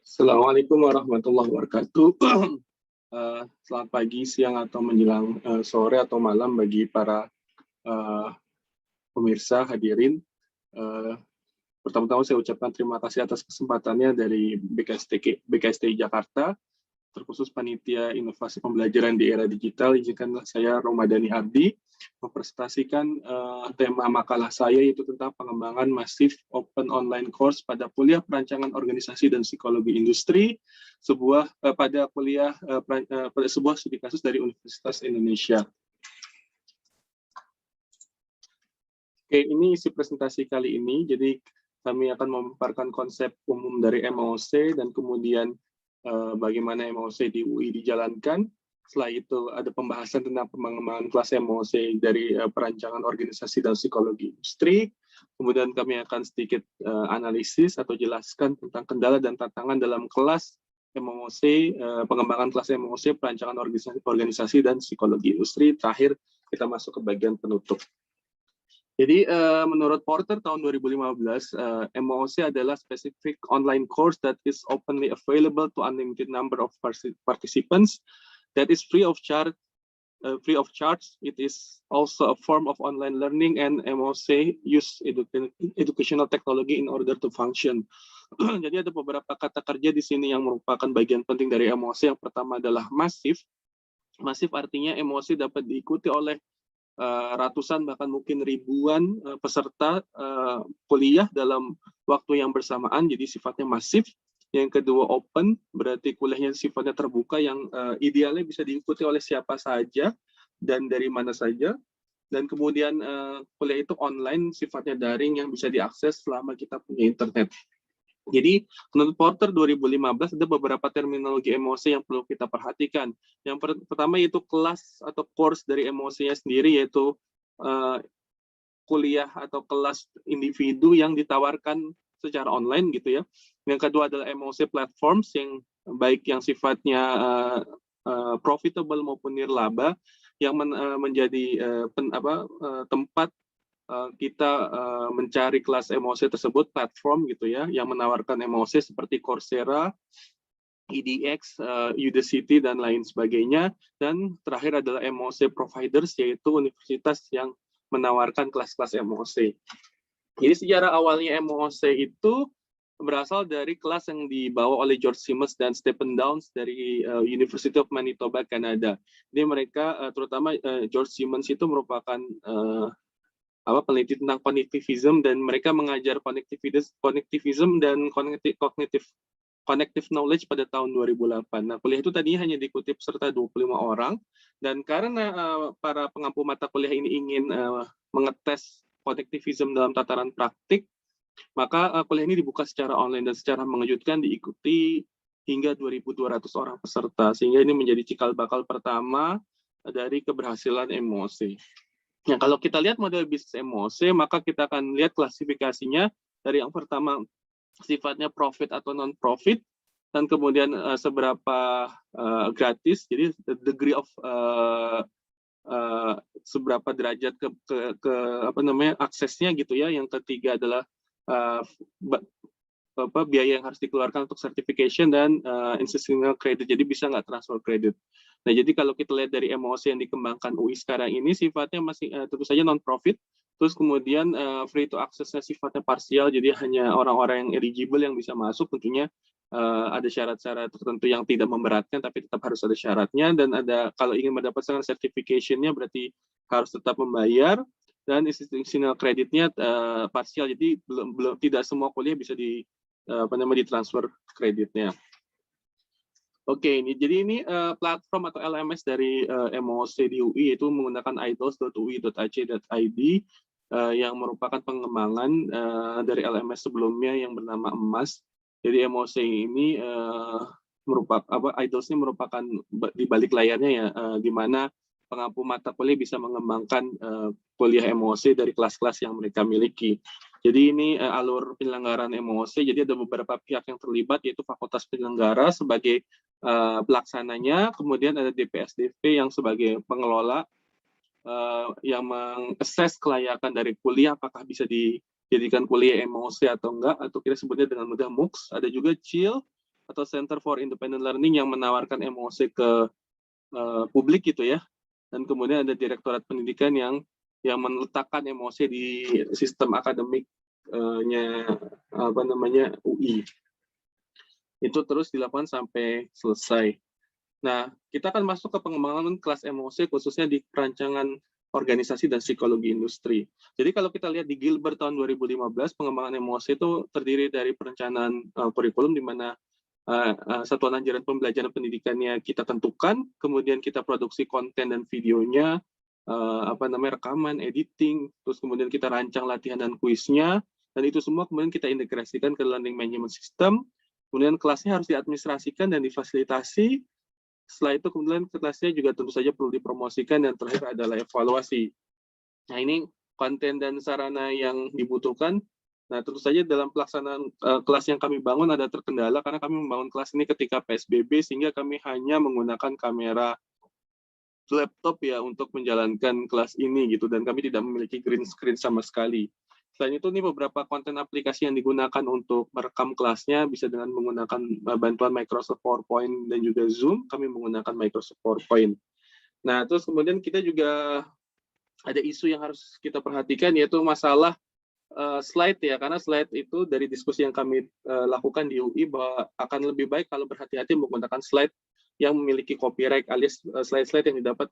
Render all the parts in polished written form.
Assalamualaikum warahmatullahi wabarakatuh. Selamat pagi, siang, atau menjelang sore atau malam bagi para eh, pemirsa hadirin. Eh, Pertama-tama saya ucapkan terima kasih atas kesempatannya dari BKSTI Jakarta, terkhusus Panitia Inovasi Pembelajaran di Era Digital. Izinkanlah saya, Romadani Abdi, mempresentasikan tema makalah saya, yaitu tentang pengembangan masif open online course pada kuliah perancangan organisasi dan psikologi industri, pada kuliah pada sebuah studi kasus dari Universitas Indonesia. Oke, ini isi presentasi kali ini. Jadi kami akan memaparkan konsep umum dari MOC dan kemudian bagaimana MOC di UI dijalankan. Setelah itu ada pembahasan tentang pengembangan kelas MOC dari perancangan organisasi dan psikologi industri. Kemudian kami akan sedikit analisis atau jelaskan tentang kendala dan tantangan dalam kelas MOC, pengembangan kelas MOC, perancangan organisasi dan psikologi industri. Terakhir kita masuk ke bagian penutup. Jadi menurut Porter tahun 2015, MOC adalah specific online course that is openly available to unlimited number of participants, that is free of charge. It is also a form of online learning, and MOC use educational technology in order to function. Jadi ada beberapa kata kerja di sini yang merupakan bagian penting dari MOC. Yang pertama adalah masif. Masif artinya MOC dapat diikuti oleh ratusan bahkan mungkin ribuan peserta kuliah dalam waktu yang bersamaan, jadi sifatnya masif. Yang kedua open, berarti kuliahnya sifatnya terbuka, yang idealnya bisa diikuti oleh siapa saja dan dari mana saja. Dan kemudian kuliah itu online, sifatnya daring yang bisa diakses selama kita punya internet. Jadi menurut Porter 2015 ada beberapa terminologi MOC yang perlu kita perhatikan. Yang pertama yaitu kelas atau course dari MOC-nya sendiri, yaitu kuliah atau kelas individu yang ditawarkan secara online gitu ya. Yang kedua adalah MOC platforms, yang baik yang sifatnya profitable maupun nirlaba, yang menjadi tempat kita mencari kelas MOC tersebut, platform gitu ya, yang menawarkan MOC seperti Coursera, EDX, Udacity, dan lain sebagainya. Dan terakhir adalah MOC providers, yaitu universitas yang menawarkan kelas-kelas MOC. Jadi sejarah awalnya MOC itu berasal dari kelas yang dibawa oleh George Simmons dan Stephen Downes dari University of Manitoba, Kanada. Jadi mereka, terutama George Simmons itu merupakan peneliti tentang kognitivism, dan mereka mengajar kognitivism dan cognitive knowledge pada tahun 2008. Nah, kuliah itu tadinya hanya diikuti peserta 25 orang, dan karena para pengampu mata kuliah ini ingin mengetes kognitivism dalam tataran praktik, maka kuliah ini dibuka secara online dan secara mengejutkan diikuti hingga 2.200 orang peserta, sehingga ini menjadi cikal bakal pertama dari keberhasilan MOC. Nah, kalau kita lihat model bisnis MOC, maka kita akan lihat klasifikasinya dari yang pertama sifatnya profit atau non-profit, dan kemudian seberapa gratis, jadi degree of seberapa derajat ke aksesnya gitu ya. Yang ketiga adalah biaya yang harus dikeluarkan untuk certification dan institutional credit, jadi bisa nggak transfer credit. Nah, jadi kalau kita lihat dari MOC yang dikembangkan UI sekarang ini sifatnya masih tentu saja non-profit, terus kemudian free to access-nya sifatnya parsial, jadi hanya orang-orang yang eligible yang bisa masuk. Tentunya ada syarat-syarat tertentu yang tidak memberatkan, tapi tetap harus ada syaratnya, dan ada kalau ingin mendapatkan certification-nya berarti harus tetap membayar, dan institutional credit-nya parsial, jadi belum tidak semua kuliah bisa ditransfer kreditnya. Oke, jadi ini platform atau LMS dari MOC di UI, yaitu menggunakan idols.ui.ac.id yang merupakan pengembangan dari LMS sebelumnya yang bernama EMAS. Jadi MOC ini idols ini merupakan di balik layarnya ya, di mana pengampu mata kuliah bisa mengembangkan kuliah MOC dari kelas-kelas yang mereka miliki. Jadi ini alur penyelenggaraan MOC, jadi ada beberapa pihak yang terlibat, yaitu Fakultas Penyelenggara sebagai pelaksananya, kemudian ada DPSDV yang sebagai pengelola, yang mengakses kelayakan dari kuliah, apakah bisa dijadikan kuliah MOC atau enggak, atau kita sebutnya dengan mudah MOOCs. Ada juga CIL atau Center for Independent Learning yang menawarkan MOC ke publik gitu ya. Dan kemudian ada Direktorat Pendidikan yang meletakkan MOC di sistem akademiknya UI. Itu terus dilakukan sampai selesai. Nah, kita akan masuk ke pengembangan kelas MOC khususnya di perancangan organisasi dan psikologi industri. Jadi kalau kita lihat di Gilbert tahun 2015, pengembangan MOC itu terdiri dari perencanaan kurikulum di mana satuan ajaran pembelajaran pendidikannya kita tentukan, kemudian kita produksi konten dan videonya, rekaman, editing, terus kemudian kita rancang latihan dan kuisnya, dan itu semua kemudian kita integrasikan ke learning management system. Kemudian kelasnya harus diadministrasikan dan difasilitasi. Setelah itu kemudian kelasnya juga tentu saja perlu dipromosikan, dan terakhir adalah evaluasi. Nah, ini konten dan sarana yang dibutuhkan. Nah, tentu saja dalam pelaksanaan kelas yang kami bangun ada terkendala karena kami membangun kelas ini ketika PSBB, sehingga kami hanya menggunakan kamera laptop ya untuk menjalankan kelas ini gitu, dan kami tidak memiliki green screen sama sekali. Selain itu, ini beberapa konten aplikasi yang digunakan untuk merekam kelasnya bisa dengan menggunakan bantuan Microsoft PowerPoint dan juga Zoom. Kami menggunakan Microsoft PowerPoint. Nah, terus kemudian kita juga ada isu yang harus kita perhatikan, yaitu masalah slide ya, karena slide itu dari diskusi yang kami lakukan di UI bahwa akan lebih baik kalau berhati-hati menggunakan slide yang memiliki copyright alias slide-slide yang didapat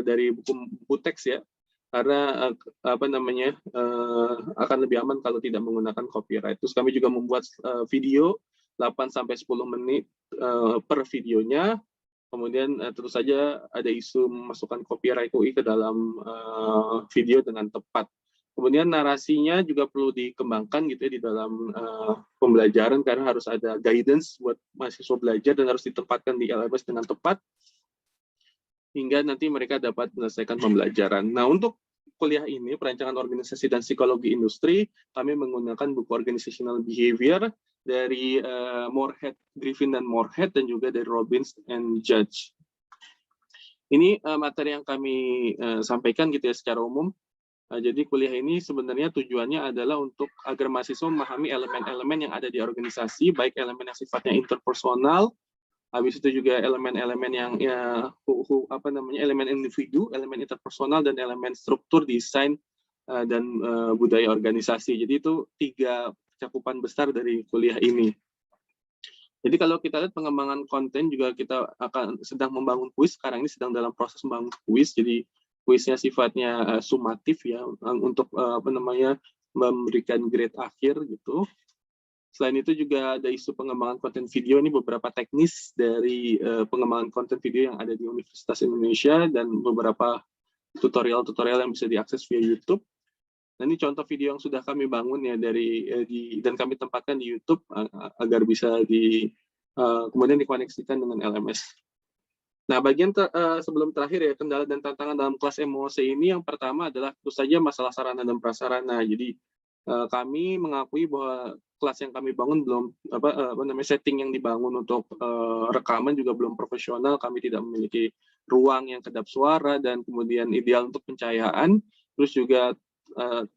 dari buku teks ya, karena akan lebih aman kalau tidak menggunakan copyright. Terus kami juga membuat video 8-10 menit per videonya. Kemudian tentu saja ada isu memasukkan copyright UI ke dalam video dengan tepat. Kemudian narasinya juga perlu dikembangkan gitu ya di dalam pembelajaran, karena harus ada guidance buat mahasiswa belajar dan harus ditempatkan di LMS dengan tepat hingga nanti mereka dapat menyelesaikan pembelajaran. Nah, untuk kuliah ini, perancangan organisasi dan psikologi industri, kami menggunakan buku Organizational Behavior dari Moorhead, Griffin dan Moorhead, dan juga dari Robbins and Judge. Ini materi yang kami sampaikan gitu ya secara umum. Jadi kuliah ini sebenarnya tujuannya adalah untuk agar mahasiswa memahami elemen-elemen yang ada di organisasi, baik elemen yang sifatnya interpersonal, habis itu juga elemen-elemen yang elemen individu, elemen interpersonal, dan elemen struktur, desain, dan budaya organisasi. Jadi itu 3 cakupan besar dari kuliah ini. Jadi kalau kita lihat pengembangan konten juga kita akan sedang membangun kuis. Sekarang ini sedang dalam proses membangun kuis. Jadi kuisnya sifatnya sumatif ya, untuk memberikan grade akhir gitu. Selain itu juga ada isu pengembangan konten video. Ini beberapa teknis dari pengembangan konten video yang ada di Universitas Indonesia dan beberapa tutorial-tutorial yang bisa diakses via YouTube. Nah, ini contoh video yang sudah kami bangun ya dan kami tempatkan di YouTube agar bisa kemudian dikoneksikan dengan LMS. Nah, bagian sebelum terakhir ya, kendala dan tantangan dalam kelas MOC ini, yang pertama adalah tentu saja masalah sarana dan prasarana. Jadi kami mengakui bahwa kelas yang kami bangun belum setting yang dibangun untuk rekaman juga belum profesional. Kami tidak memiliki ruang yang kedap suara dan kemudian ideal untuk pencahayaan. Terus juga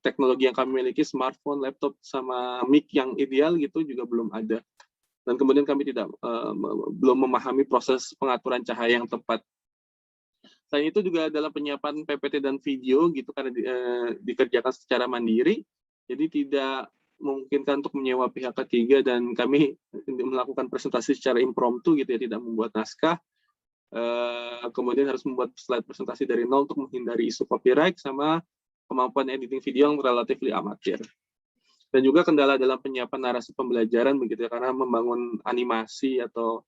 teknologi yang kami miliki, smartphone, laptop, sama mic yang ideal gitu juga belum ada. Dan kemudian kami belum memahami proses pengaturan cahaya yang tepat. Selain itu juga adalah penyiapan PPT dan video gitu, karena dikerjakan secara mandiri, jadi tidak memungkinkan untuk menyewa pihak ketiga, dan kami melakukan presentasi secara impromptu gitu ya, tidak membuat naskah. Kemudian harus membuat slide presentasi dari nol untuk menghindari isu copyright, sama kemampuan editing video yang relatif amatir. Dan juga kendala dalam penyiapan narasi pembelajaran begitu ya, karena membangun animasi atau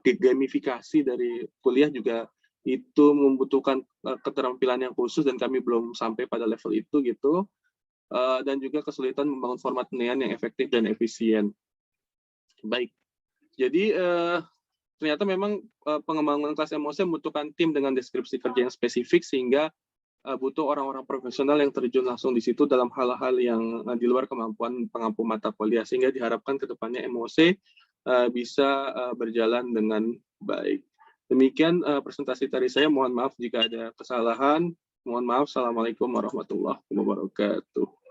gamifikasi dari kuliah juga itu membutuhkan keterampilan yang khusus, dan kami belum sampai pada level itu gitu. Dan juga kesulitan membangun format penilaian yang efektif dan efisien. Baik, jadi ternyata memang pengembangan kelas MOC membutuhkan tim dengan deskripsi kerja yang spesifik, sehingga butuh orang-orang profesional yang terjun langsung di situ dalam hal-hal yang di luar kemampuan pengampu mata kuliah, sehingga diharapkan ke depannya MOC bisa berjalan dengan baik. Demikian presentasi dari saya. Mohon maaf jika ada kesalahan. Mohon maaf. Assalamualaikum warahmatullahi wabarakatuh.